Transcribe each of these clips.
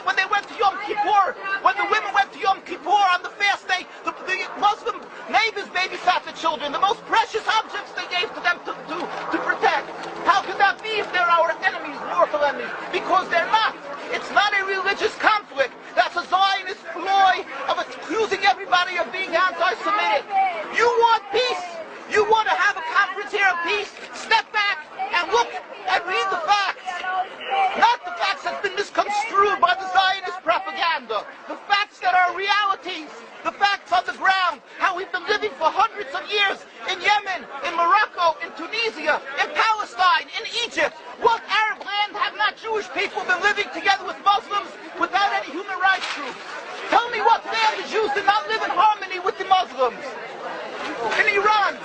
when they went to Yom Kippur, when the women went to Yom Kippur on the fast day, the Muslim neighbors babysat the children, the most precious objects they gave to them to protect. How could that be if they're our enemies, mortal enemies? Because they're not. It's not a religious conflict. That's a Zionist ploy of accusing everybody of being anti-Semitic. You want peace? You want to have a conference here of peace? Step back and look and read the facts. Not the facts that's been misconstrued by the Zionist propaganda. The facts that are realities. The facts on the ground. How we've been living for hundreds of years in Yemen, in Morocco, in Tunisia, in Palestine, in Egypt. What Arab land have not Jewish people been living together with Muslims without any human rights groups? Tell me what land the Jews did not live in harmony with the Muslims. In Iran,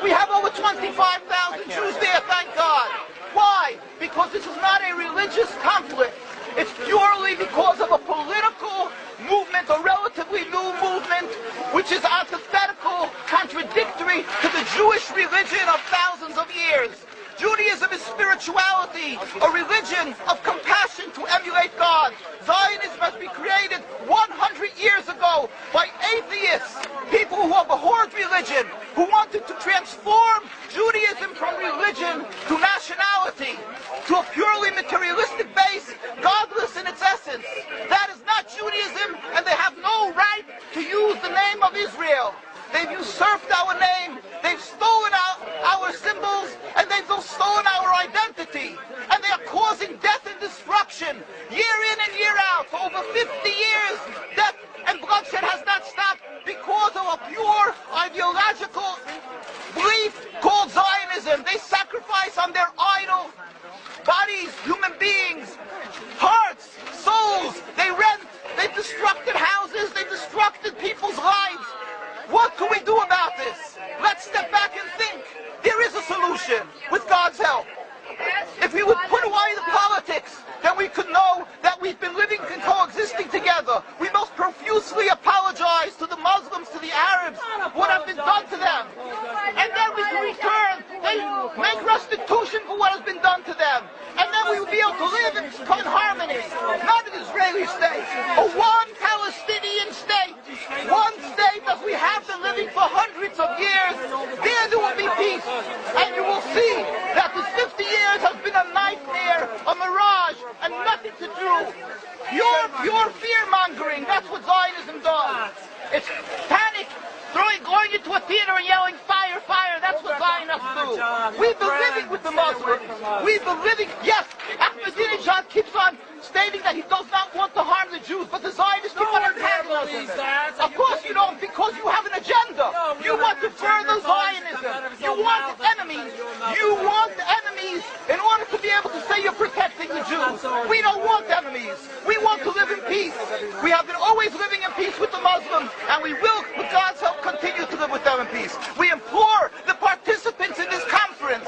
we have over 25,000 Jews there, thank God. Why? Because this is not a religious conflict. It's purely because of a political movement, a relatively new movement, which is antithetical, contradictory to the Jewish religion of thousands of years. Judaism is spirituality, a religion of compassion to emulate God. Zionism has been created 100 years ago by atheists, people who have abhorred religion, who wanted to transform Judaism from religion to nationality, to a purely materialistic base, godless in its essence. That is not Judaism, and they have no right to use the name of Israel. They've usurped our name, they've stolen our symbols, and they've stolen our identity. And they are causing death and destruction, year in and year out. For over 50 years, death and bloodshed has not stopped because of a pure ideological belief called Zionism. They sacrifice on their idol bodies, human beings, hearts, souls. They rent, they've destructed houses, they've destructed people's lives. What can we do about this? Let's step back and think. There is a solution, with God's help. If we would put away the politics, then we could know that we've been living and coexisting together. We most profusely apologize to the Muslims, to the Arabs, what has been done to them. And then we can return, they make restitution for what has been done to them. And then we will be able to live in harmony. Not an Israeli state, a one Palestinian state. One state as we have been living for hundreds of years. There will be peace. And you will see that this 50 years has been a nightmare, a mirage, and nothing to do. Pure fear-mongering, that's what Zionism does. It's panic, going into a theater and yelling, fire, fire, that's what Zionists do. We've been living with the Muslims. We've been living, yes, Ahmadinejad keeps on stating that he does not want to harm the Jews, but the Zionists keep on antagonizing them. Of course you don't, because you have an agenda. You want to further Zionism. You want enemies. You want enemies in order to be able to say you're protecting the Jews. We don't want enemies. We want to live in peace. We have been always living in peace with the Muslims, and we will, with God's help, continue to live with them in peace. We implore the participants in this conference,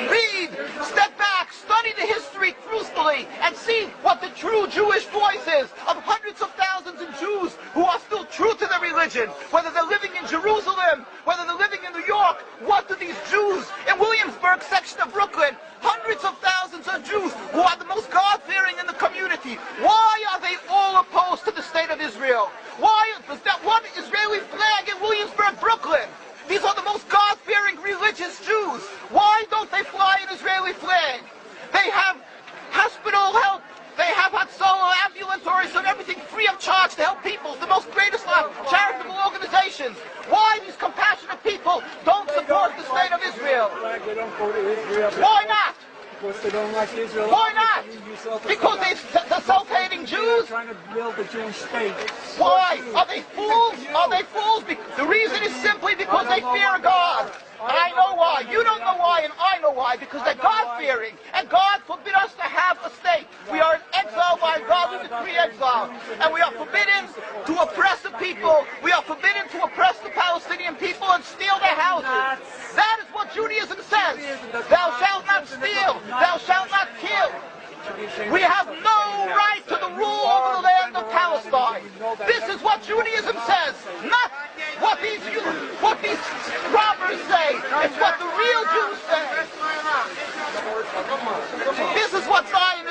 read, step back, study the history truthfully, and see what the true Jewish voice is of hundreds of thousands of Jews who are still true to their religion, whether they're living in Jerusalem, whether they're living in New York. What do these Jews in Williamsburg section of Brooklyn, hundreds of thousands of Jews who are the most God-fearing in the community, why are they all opposed to the state of Israel? Why is that one Israeli flag in Williamsburg, Brooklyn? These are the most God-fearing religious Jews. Why don't they fly an Israeli flag? They have hospital help. They have Hatzalah, ambulatories, and everything free of charge to help people. The most greatest charitable organizations. Why these compassionate people don't support the state of Israel? Why not? Because they don't like Israel. Why not? Because they're self-hating Jews? Trying to build a Jewish state. Why? Are they fools? Are they fools? The reason is simply because they fear God. And I know why. You don't know why, and I know why. Because they're God-fearing. And God forbid us to have a state. We are in exile by God. We decree exile. And we are forbidden to oppress the people. We are forbidden to oppress the Palestinian people and steal their houses. That is what Judaism says. Thou shalt not steal. Thou shalt not kill. We have no right to the rule over the land of Palestine. This is what Judaism says, not what these robbers say. It's what the real Jews say. This is what Zion